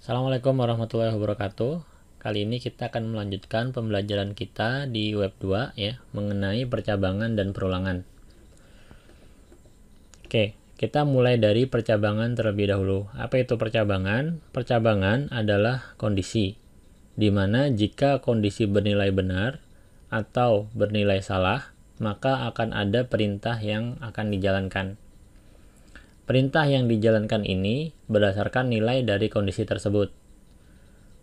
Assalamualaikum warahmatullahi wabarakatuh. Kali ini kita akan melanjutkan pembelajaran kita di web 2 ya, mengenai percabangan dan perulangan. Oke, kita mulai dari percabangan terlebih dahulu. Apa itu percabangan? Percabangan adalah kondisi di mana jika kondisi bernilai benar atau bernilai salah, maka akan ada perintah yang akan dijalankan. Perintah yang dijalankan ini berdasarkan nilai dari kondisi tersebut.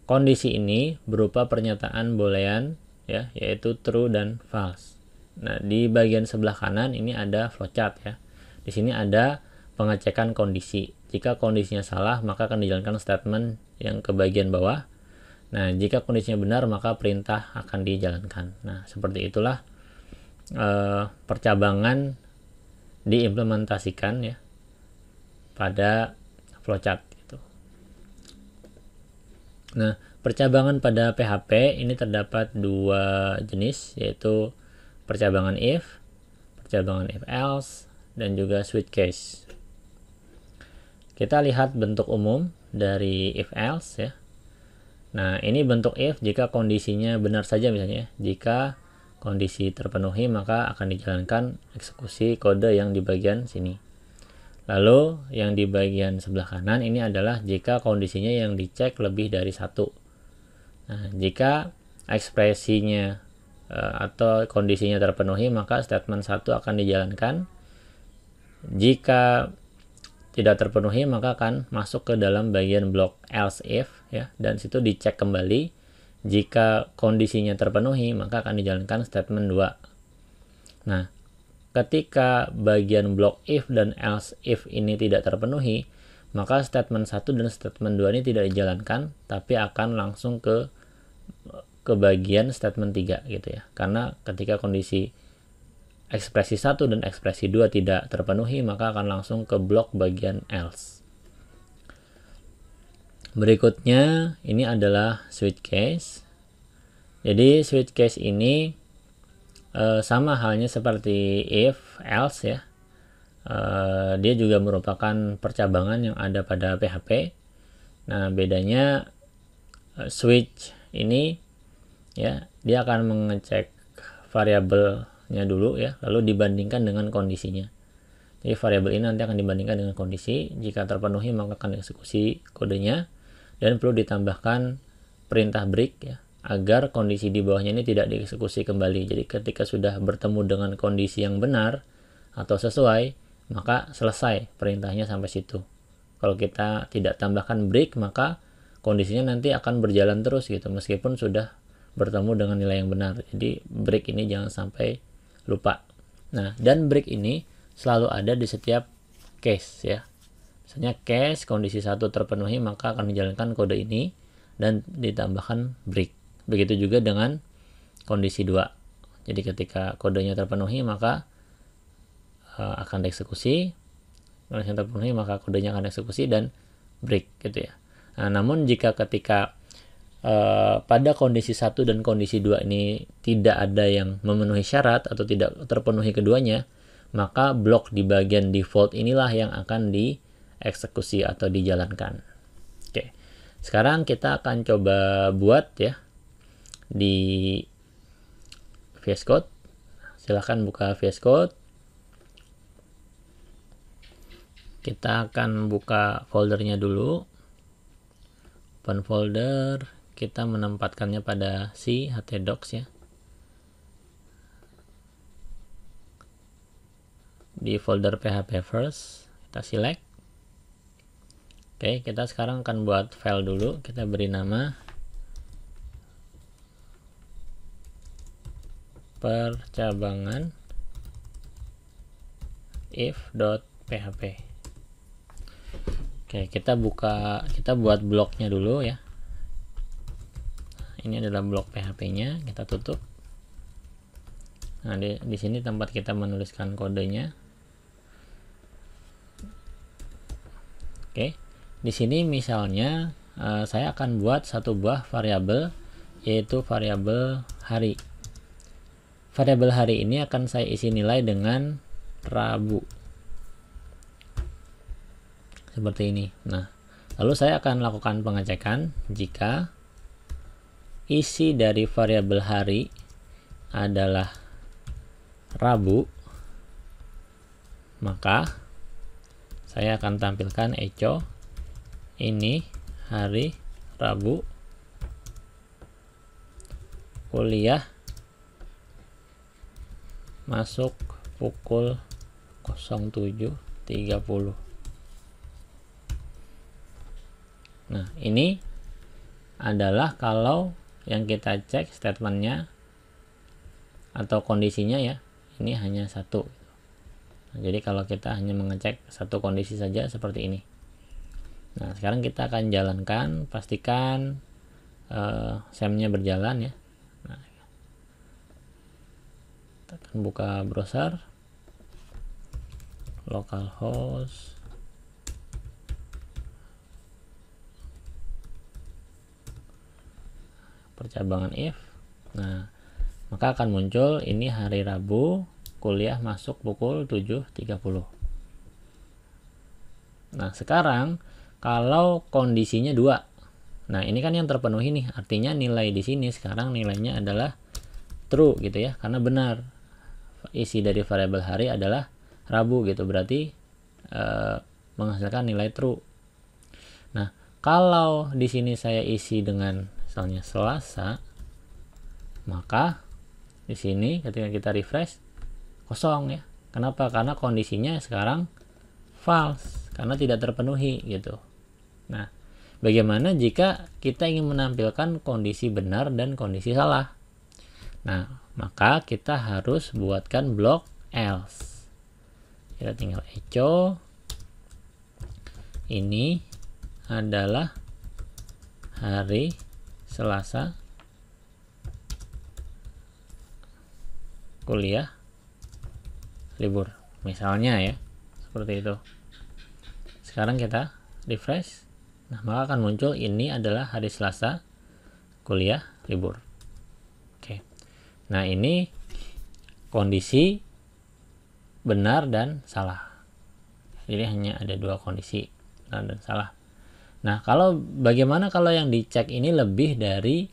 Kondisi ini berupa pernyataan boolean ya, yaitu true dan false. Nah, di bagian sebelah kanan ini ada flowchart ya. Di sini ada pengecekan kondisi. Jika kondisinya salah, maka akan dijalankan statement yang ke bagian bawah. Nah, jika kondisinya benar, maka perintah akan dijalankan. Nah, seperti itulah percabangan diimplementasikan ya pada flowchart gitu. Nah, percabangan pada PHP ini terdapat dua jenis, yaitu percabangan if, percabangan if else, dan juga switch case. Kita lihat bentuk umum dari if else ya. Nah, ini bentuk if jika kondisinya benar saja misalnya. Jika kondisi terpenuhi, maka akan dijalankan eksekusi kode yang di bagian sini. Lalu yang di bagian sebelah kanan ini adalah jika kondisinya yang dicek lebih dari satu. Nah, jika ekspresinya atau kondisinya terpenuhi, maka statement 1 akan dijalankan. Jika tidak terpenuhi, maka akan masuk ke dalam bagian blok else if ya, dan situ dicek kembali. Jika kondisinya terpenuhi, maka akan dijalankan statement 2. Nah, ketika bagian blok if dan else if ini tidak terpenuhi, maka statement 1 dan statement 2 ini tidak dijalankan, tapi akan langsung ke bagian statement 3 gitu ya. Karena ketika kondisi ekspresi 1 dan ekspresi 2 tidak terpenuhi, maka akan langsung ke blok bagian else. Berikutnya ini adalah switch case. Jadi switch case ini sama halnya seperti if, else ya. Dia juga merupakan percabangan yang ada pada PHP. Nah, bedanya switch ini ya, dia akan mengecek variabelnya dulu ya, lalu dibandingkan dengan kondisinya. Jadi variabel ini nanti akan dibandingkan dengan kondisi. Jika terpenuhi, maka akan dieksekusi kodenya, dan perlu ditambahkan perintah break ya, agar kondisi di bawahnya ini tidak dieksekusi kembali. Jadi ketika sudah bertemu dengan kondisi yang benar atau sesuai, maka selesai perintahnya sampai situ. Kalau kita tidak tambahkan break, maka kondisinya nanti akan berjalan terus gitu, meskipun sudah bertemu dengan nilai yang benar. Jadi break ini jangan sampai lupa. Nah, dan break ini selalu ada di setiap case ya. Misalnya case kondisi 1 terpenuhi, maka akan dijalankan kode ini dan ditambahkan break. Begitu juga dengan kondisi 2. Jadi ketika kodenya terpenuhi, maka akan dieksekusi. Kondisi terpenuhi, maka kodenya akan dieksekusi dan break gitu ya. Nah, namun jika ketika pada kondisi 1 dan kondisi 2 ini tidak ada yang memenuhi syarat atau tidak terpenuhi keduanya, maka blok di bagian default inilah yang akan dieksekusi atau dijalankan. Oke. Sekarang kita akan coba buat ya di VS Code. Silahkan buka VS Code. Kita akan buka foldernya dulu. Open folder, kita menempatkannya pada C htdocs ya. Di folder php first, kita select. Oke, kita sekarang akan buat file dulu. Kita beri nama percabangan if.php. Oke, kita buat bloknya dulu ya. Ini adalah blok PHP-nya, kita tutup. Nah, di sini tempat kita menuliskan kodenya. Oke, di sini misalnya saya akan buat satu buah variabel, yaitu variabel hari. Variabel hari ini akan saya isi nilai dengan Rabu. Seperti ini. Nah, Lalu saya akan lakukan pengecekan jika isi dari variabel hari adalah Rabu, maka saya akan tampilkan echo ini hari Rabu, kuliah masuk pukul 07.30. Nah, ini adalah kalau yang kita cek statementnya atau kondisinya ya, ini hanya satu. Nah, jadi kalau kita hanya mengecek satu kondisi saja seperti ini. Nah, sekarang kita akan jalankan, pastikan SEM-nya berjalan ya. Nah, kita akan buka browser, localhost, percabangan if. Nah, maka akan muncul ini hari Rabu, kuliah masuk pukul 7.30. Nah, sekarang kalau kondisinya 2. Nah, ini kan yang terpenuhi nih. Artinya nilai di sini sekarang nilainya adalah true gitu ya, karena benar isi dari variabel hari adalah Rabu gitu. Berarti menghasilkan nilai true. Nah, kalau di sini saya isi dengan misalnya Selasa, maka di sini ketika kita refresh kosong ya. Kenapa? Karena kondisinya sekarang false, karena tidak terpenuhi gitu. Nah, bagaimana jika kita ingin menampilkan kondisi benar dan kondisi salah? Nah, maka kita harus buatkan blok else. Kita tinggal echo ini adalah hari Selasa, kuliah libur, misalnya ya, seperti itu. Sekarang kita refresh. Nah, maka akan muncul ini adalah hari Selasa, kuliah libur. Oke. Nah, ini kondisi benar dan salah. Jadi hanya ada dua kondisi, benar dan salah. Nah, bagaimana kalau yang dicek ini lebih dari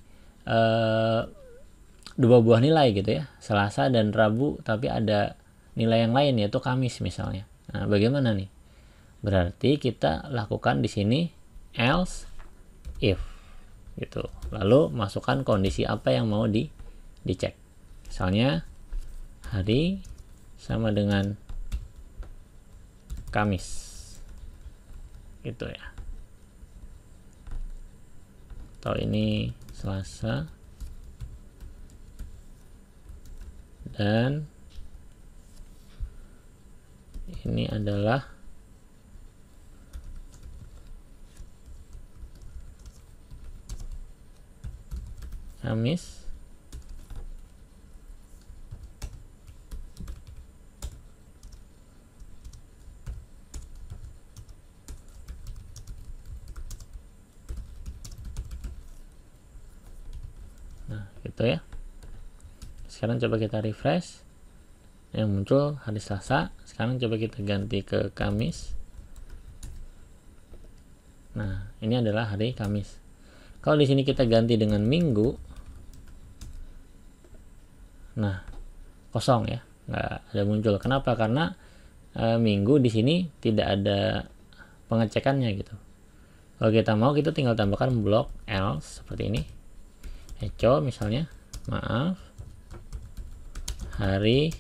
dua buah nilai gitu ya, Selasa dan Rabu, tapi ada nilai yang lain yaitu Kamis misalnya. Nah, bagaimana nih? Berarti kita lakukan di sini else if gitu. Lalu masukkan kondisi apa yang mau dicek. Misalnya hari sama dengan Kamis. Gitu ya. Atau ini Selasa dan ini adalah Kamis. Nah, gitu ya. Sekarang coba kita refresh. Yang muncul hari Selasa. Sekarang coba kita ganti ke Kamis. Nah, ini adalah hari Kamis. Kalau di sini kita ganti dengan Minggu, nah kosong ya, nggak ada muncul. Kenapa? Karena Minggu di sini tidak ada pengecekannya gitu. Kalau kita mau, kita tinggal tambahkan blok else seperti ini. Echo misalnya, maaf, hari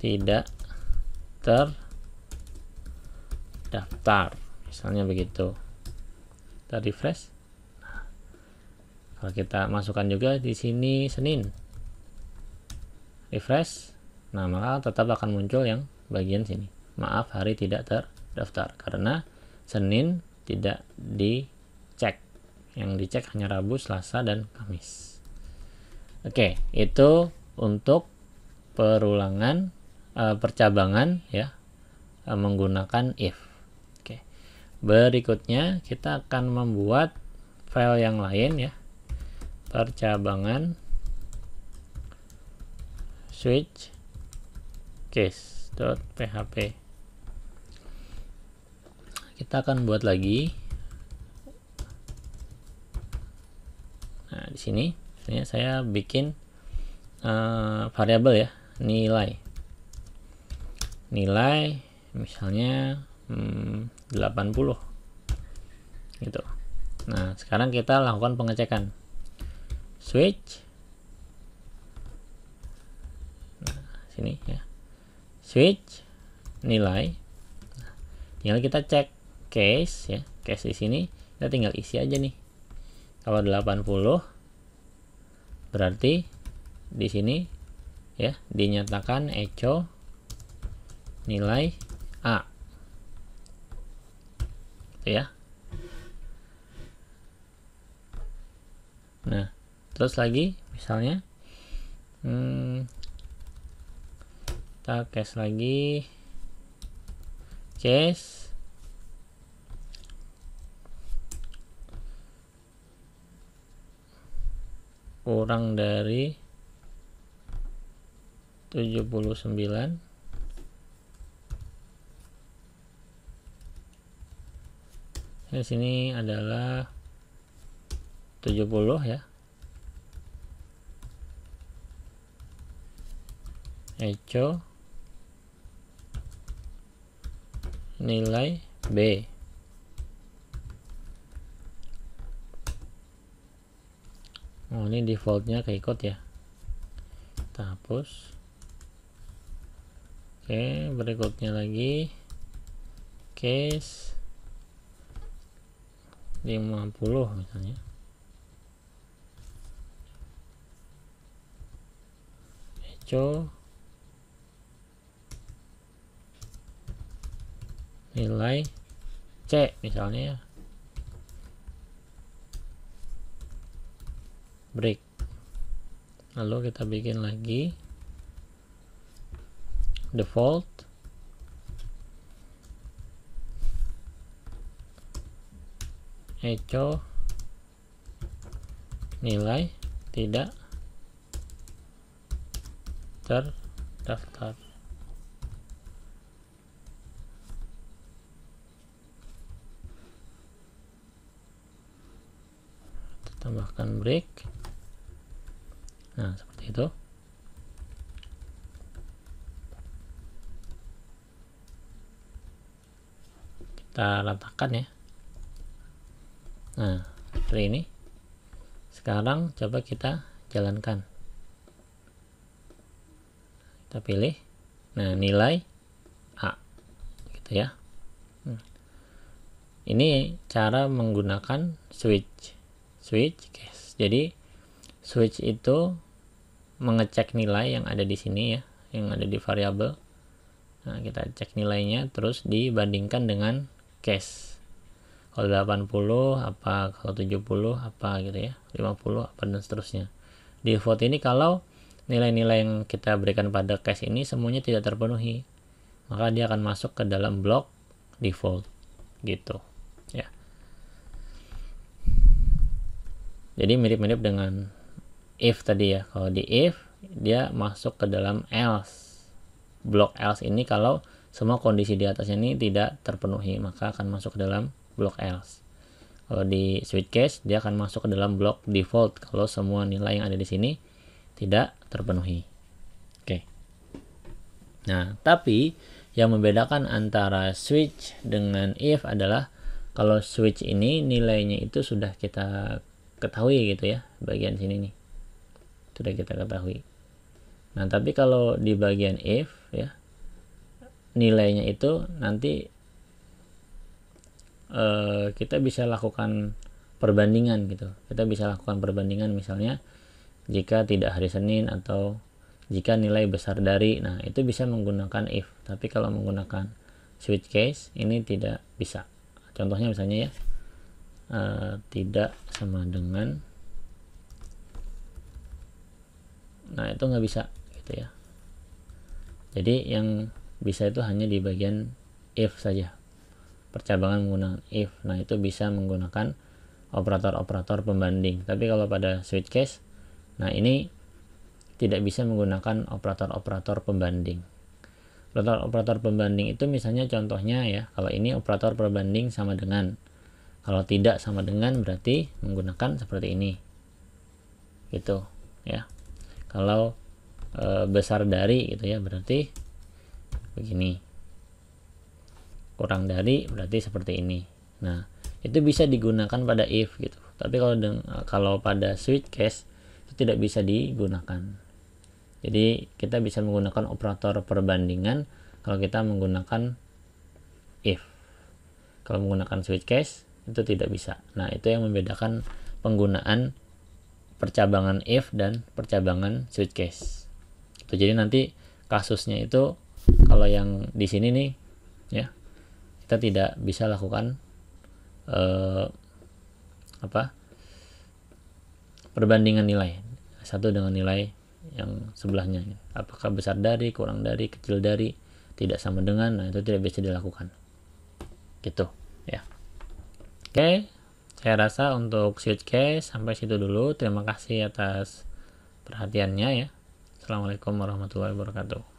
tidak terdaftar, misalnya begitu. Kita refresh. Nah, kalau kita masukkan juga di sini Senin, refresh, nah maka tetap akan muncul yang bagian sini, maaf hari tidak terdaftar, karena Senin tidak dicek. Yang dicek hanya Rabu, Selasa, dan Kamis. Oke, itu untuk perulangan percabangan ya, menggunakan if. Oke. Berikutnya kita akan membuat file yang lain ya. Percabangan switch case.php. Kita akan buat lagi sini, saya bikin variabel ya, nilai misalnya 80 gitu. Nah, sekarang kita lakukan pengecekan. Switch. Nah, sini ya. Switch nilai. Nah, tinggal kita cek case ya. Case di sini kita tinggal isi aja nih. Kalau 80 berarti di sini ya dinyatakan echo nilai A. Gitu ya. Nah, terus lagi misalnya kita case lagi, case kurang dari 79. Di sini adalah 70 ya. Echo nilai B. Oh, ini defaultnya keikut ya. Kita hapus. Oke, berikutnya lagi case 50 misalnya. Echo nilai C misalnya ya. Break. Lalu kita bikin lagi default echo nilai tidak terdaftar. Kita tambahkan break. Nah, seperti itu. Kita ratakan ya. Nah, seperti ini. Sekarang coba kita jalankan. Kita pilih. Nah, nilai A. Gitu ya. Ini cara menggunakan switch case. Jadi switch itu mengecek nilai yang ada di sini ya, yang ada di variabel. Nah, kita cek nilainya terus dibandingkan dengan case. Kalau 80 apa, kalau 70 apa gitu ya, 50 apa dan seterusnya. Default ini kalau nilai-nilai yang kita berikan pada case ini semuanya tidak terpenuhi, maka dia akan masuk ke dalam blok default gitu ya. Jadi mirip-mirip dengan if tadi ya. Kalau di if dia masuk ke dalam else. Blok else ini kalau semua kondisi di atasnya ini tidak terpenuhi, maka akan masuk ke dalam blok else. Kalau di switch case dia akan masuk ke dalam blok default kalau semua nilai yang ada di sini tidak terpenuhi. Oke. Nah, tapi yang membedakan antara switch dengan if adalah kalau switch ini nilainya itu sudah kita ketahui gitu ya, bagian sini nih sudah kita ketahui. Nah, tapi kalau di bagian if ya, nilainya itu nanti kita bisa lakukan perbandingan gitu. Kita bisa lakukan perbandingan misalnya jika tidak hari Senin atau jika nilai besar dari, nah itu bisa menggunakan if. Tapi kalau menggunakan switch case ini tidak bisa. Contohnya misalnya ya, tidak sama dengan, nah itu nggak bisa gitu ya. Jadi yang bisa itu hanya di bagian if saja, percabangan menggunakan if. Nah itu bisa menggunakan operator-operator pembanding. Tapi kalau pada switch case, nah ini tidak bisa menggunakan operator-operator pembanding. Operator pembanding itu misalnya contohnya ya, kalau ini operator perbanding sama dengan, kalau tidak sama dengan berarti menggunakan seperti ini. gitu ya. Kalau besar dari gitu ya, berarti begini, kurang dari berarti seperti ini. Nah, itu bisa digunakan pada if gitu. Tapi kalau pada switch case itu tidak bisa digunakan. Jadi kita bisa menggunakan operator perbandingan kalau kita menggunakan if. Kalau menggunakan switch case itu tidak bisa. Nah, itu yang membedakan penggunaan percabangan if dan percabangan switch case. Jadi nanti kasusnya itu kalau yang di sini nih ya, kita tidak bisa lakukan perbandingan nilai satu dengan nilai yang sebelahnya, apakah besar dari, kurang dari, kecil dari, tidak sama dengan. Nah, itu tidak bisa dilakukan gitu ya. Oke, saya rasa untuk switch case sampai situ dulu. Terima kasih atas perhatiannya ya. Assalamualaikum warahmatullahi wabarakatuh.